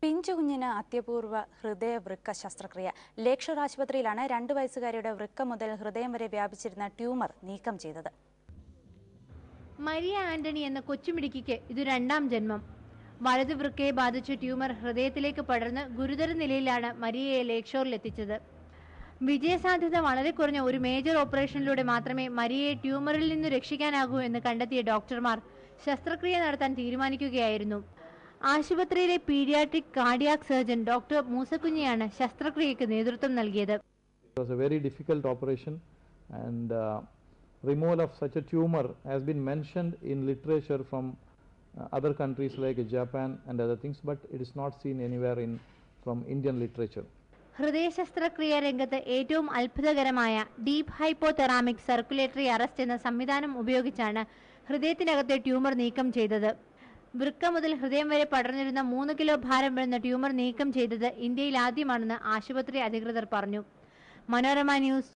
പിഞ്ചുകുഞ്ഞിന് അത്യപൂർവ ഹൃദയവൃക്ക ശസ്ത്രക്രിയ. ലേക്ഷർ ആശുപത്രിയിലാണ് 2 വയസ്സുകാരിയുടെ വൃക്ക മുതൽ ഹൃദയം വരെ വ്യാപിച്ചിരുന്ന ട്യൂമർ നീക്കം ചെയ്തത്. മരിയ ആന്റണി എന്ന കൊച്ചുമിടുക്കിക്ക് ഇത് 2ാം ജന്മം. വലതു വൃക്കയെ ബാധിച്ച ട്യൂമർ ഹൃദയത്തിലേക്ക് പടർന്ന് ഗുരുതര നിലയിലാണ് മരിയയെ ലേക്ഷോറിലെത്തിച്ചത്. വിജയസാധ്യത വളരെ കുറഞ്ഞ ഒരു മേജർ ഓപ്പറേഷനിലൂടെ മാത്രമേ മരിയയെ ട്യൂമറിൽ നിന്ന് രക്ഷിക്കാനാകൂ എന്ന് കണ്ടെത്തിയ ഡോക്ടർമാർ ശസ്ത്രക്രിയ നടത്താൻ തീരുമാനിക്കുകയായിരുന്നു. ആശുപത്രിയിലെ പീഡിയാട്രിക് കാർഡിയാക് സർജൻ ഡോക്ടർ മൂസക്കുഞ്ഞിയാണ് ശസ്ത്രക്രിയയ്ക്ക് നേതൃത്വം നൽകിയത്. It was a very difficult operation and removal of such a tumor has been mentioned in literature from other countries like Japan and other things, but it is not seen anywhere from Indian literature. ഹൃദയ ശസ്ത്രക്രിയ രംഗത്ത് ഏറ്റവും അത്ഭുതകരമായ deep ഹൈപ്പോതെറാമിക് circulatory arrest എന്ന സംവിധാനം ഉപയോഗിച്ചാണ് ഹൃദയത്തിനകത്തെ tumour നീക്കം ചെയ്തത്. വൃക്ക മുതൽ ഹൃദയം വരെ പടർന്നിരുന്ന 3 കിലോ ഭാരം വരുന്ന ട്യൂമർ നീക്കം ചെയ്തത് ഇന്ത്യയിൽ ആദ്യമാണെന്ന് ആശുപത്രി അധികൃതർ പറഞ്ഞു. മനോരമ ന്യൂസ്